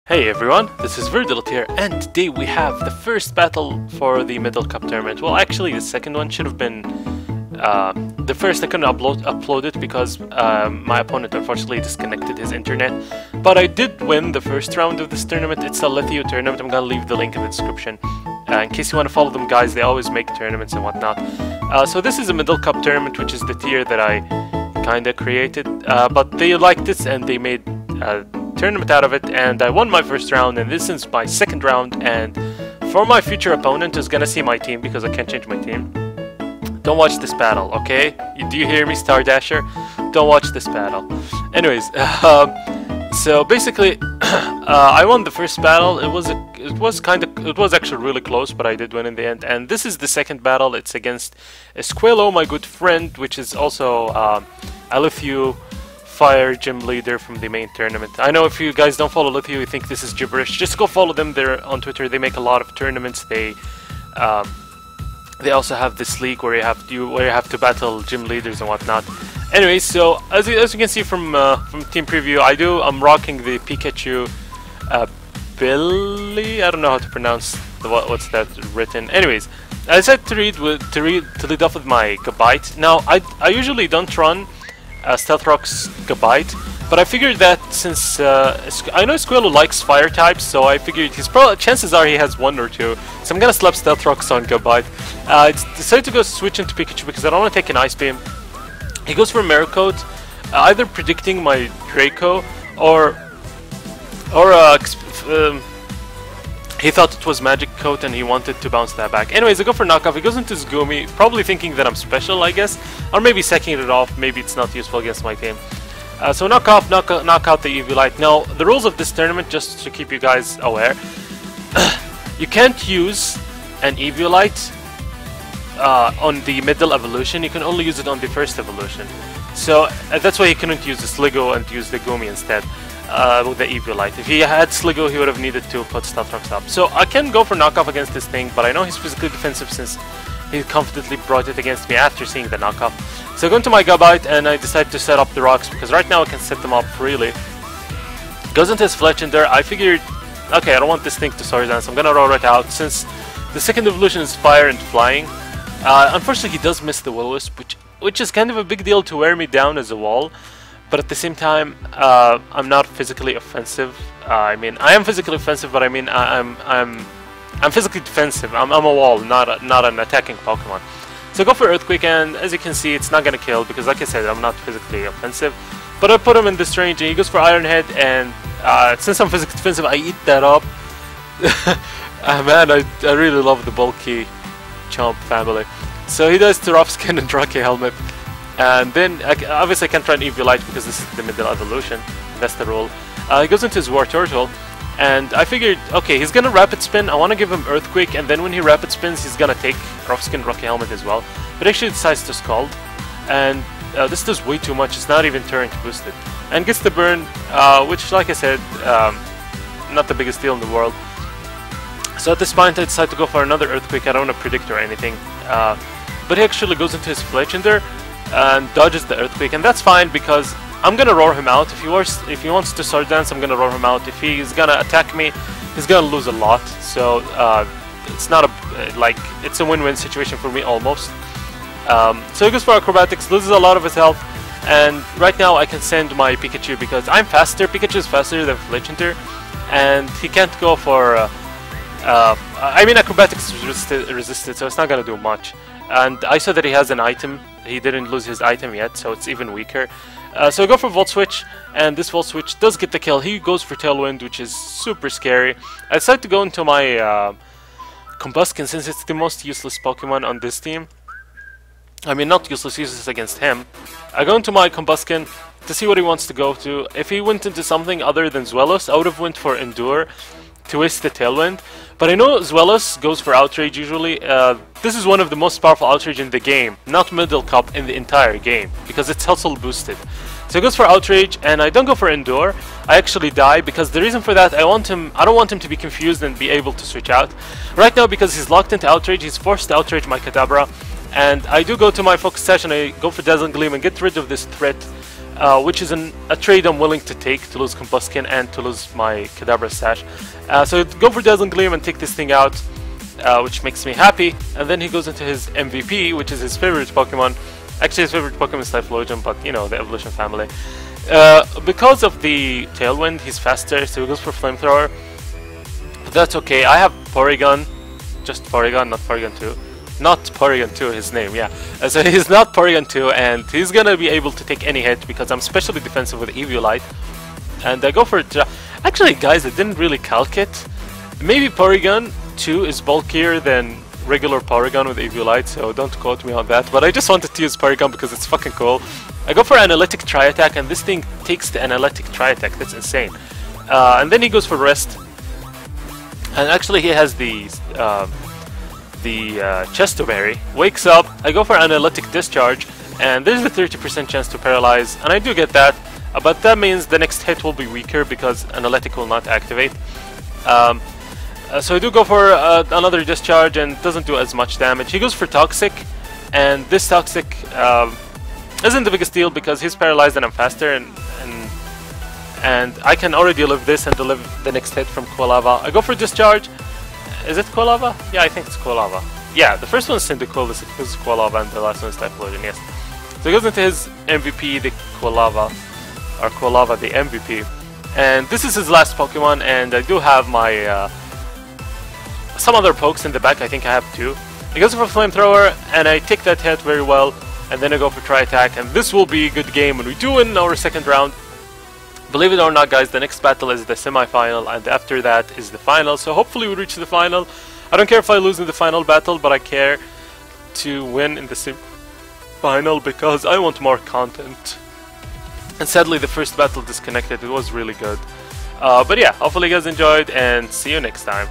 Hey everyone, this is Verdilot here, and today we have the first battle for the Middle Cup tournament. Well, actually the second one should have been the first. I couldn't upload it because my opponent unfortunately disconnected his internet. But I did win the first round of this tournament. It's a Lithio tournament. I'm gonna leave the link in the description. In case you want to follow them guys, they always make tournaments and whatnot. So this is a Middle Cup tournament, which is the tier that I kinda created. But they liked it and they made tournament out of it, and I won my first round, and this is my second round. And for my future opponent who's gonna see my team, because I can't change my team, don't watch this battle, okay? Do you hear me, Star Dasher? Don't watch this battle. Anyways, so basically I won the first battle. It was actually really close, but I did win in the end. And this is the second battle. It's against Esquilo, my good friend, which is also a Lithio Fire gym leader from the main tournament. I know if you guys don't follow Lithio, you think this is gibberish. Just go follow them. They're on Twitter. They make a lot of tournaments. They also have this league where you have to battle gym leaders and whatnot. Anyway, so as you can see from team preview, I'm rocking the Pikachu Billy. I don't know how to pronounce what's that written. Anyways, I decided to lead off with my Gabite. Now I usually don't run Stealth Rock's Gabite, but I figured that since I know Squirtle likes fire types, so I figured chances are he has one or two, so I'm gonna slap Stealth Rocks on Gabite. I decided to go switch into Pikachu because I don't want to take an Ice Beam. He goes for Mirror Coat, either predicting my Draco or he thought it was Magic Coat and he wanted to bounce that back. Anyways, I go for Knockoff. He goes into Zgoomy, probably thinking that I'm special, I guess. Or maybe sacking it off. Maybe it's not useful against my team. So knock out the Eviolite. Now, the rules of this tournament, just to keep you guys aware, you can't use an Eviolite on the middle evolution. You can only use it on the first evolution. So that's why he couldn't use the Sliggoo and use the Goomy instead. With the Eviolite. If he had Sliggoo, he would have needed to put Stealth Rocks up. So I can go for knockoff against this thing, but I know he's physically defensive since he confidently brought it against me after seeing the knockoff. So I go into my Gabite and I decide to set up the rocks because right now I can set them up freely. Goes into his Fletchinder. I figured, okay, I don't want this thing to Sword Dance, so I'm gonna roll it out since the second evolution is fire and flying. Unfortunately, he does miss the Will-O-Wisp, which is kind of a big deal to wear me down as a wall. But at the same time, I'm not physically offensive. I mean, I am physically offensive, but I mean, I'm physically defensive. I'm a wall, not an attacking Pokemon. So I go for Earthquake, and as you can see, it's not gonna kill because, like I said, I'm not physically offensive. But I put him in this range, and he goes for Iron Head, and since I'm physically defensive, I eat that up. Man, I really love the bulky Chomp family. So he does to Rough Skin and Rocky Helmet. And then, obviously I can't try an Eviolite because this is the middle evolution. That's the rule. He goes into his War Turtle, and I figured, okay, he's gonna Rapid Spin. I want to give him Earthquake, and then when he Rapid Spins, he's gonna take Rough Skin, Rocky Helmet as well. But actually decides to Scald, and this does way too much. It's not even turret boosted. And gets the burn, which, like I said, not the biggest deal in the world. So at this point, I decide to go for another Earthquake. I don't want to predict or anything. But he actually goes into his Fletchinder and dodges the Earthquake, and that's fine because I'm gonna roar him out. If he wants to Sword Dance, I'm gonna roar him out. If he's gonna attack me, he's gonna lose a lot. So it's not it's a win-win situation for me almost. So he goes for Acrobatics, loses a lot of his health, and right now I can send my Pikachu because I'm faster. Pikachu is faster than Fletchinder, and he can't go for. I mean, Acrobatics is resisted, so it's not gonna do much. And I saw that he has an item. He didn't lose his item yet, so it's even weaker. So I go for Volt Switch, and this Volt Switch does get the kill. He goes for Tailwind, which is super scary. I decided to go into my Combuskin since it's the most useless Pokemon on this team. I mean, not useless, useless against him. I go into my Combuskin to see what he wants to go to. If he went into something other than Zweilous, I would have went for Endure to waste the Tailwind. But I know Zweilous goes for Outrage usually. This is one of the most powerful Outrage in the game, not Middle Cup, in the entire game, because it's hustle boosted. So he goes for Outrage, and I don't go for Endure. I actually die because the reason for that, I don't want him to be confused and be able to switch out. Right now, because he's locked into Outrage, he's forced to Outrage my Kadabra, and I do go to my Focus Sash and I go for Dazzling Gleam and get rid of this threat which is a trade I'm willing to take to lose Combusken and to lose my Kadabra stash. So go for Dazzling Gleam and take this thing out, which makes me happy. And then he goes into his MVP, which is his favorite Pokemon. Actually, his favorite Pokemon is Typhlosion, but you know, the evolution family. Because of the Tailwind, he's faster, so he goes for Flamethrower. But that's okay. I have Porygon, just Porygon, not Porygon 2. Not Porygon 2, his name, yeah. So he's not Porygon 2, and he's gonna be able to take any hit because I'm specially defensive with Eviolite. And I go for it. Actually, guys, I didn't really calc it. Maybe Porygon 2 is bulkier than regular Porygon with Eviolite, so don't quote me on that. But I just wanted to use Porygon because it's fucking cool. I go for Analytic Tri-Attack, and this thing takes the Analytic Tri-Attack. That's insane. And then he goes for Rest. And actually, he has the Chesto Berry. Wakes up, I go for Analytic Discharge, and there's a 30% chance to paralyze, and I do get that, but that means the next hit will be weaker because Analytic will not activate. So I do go for another Discharge and doesn't do as much damage. He goes for Toxic, and this Toxic isn't the biggest deal because he's paralyzed and I'm faster, and I can already live this and deliver the next hit from Quilava. I go for Discharge. Is it Quilava? Yeah, I think it's Quilava. Yeah, the first one is Cyndaquil, this is Quilava, and the last one is Typhlosion, yes. So he goes into his MVP, the Quilava, or Quilava, the MVP. And this is his last Pokemon, and I do have my some other pokes in the back. I think I have 2. He goes for Flamethrower, and I take that hit very well, and then I go for Tri-Attack, and this will be a good game when we do win our second round. Believe it or not, guys, the next battle is the semi-final, and after that is the final, so hopefully we reach the final. I don't care if I lose in the final battle, but I care to win in the semi-final because I want more content. And sadly, the first battle disconnected. It was really good. But yeah, hopefully you guys enjoyed, and see you next time.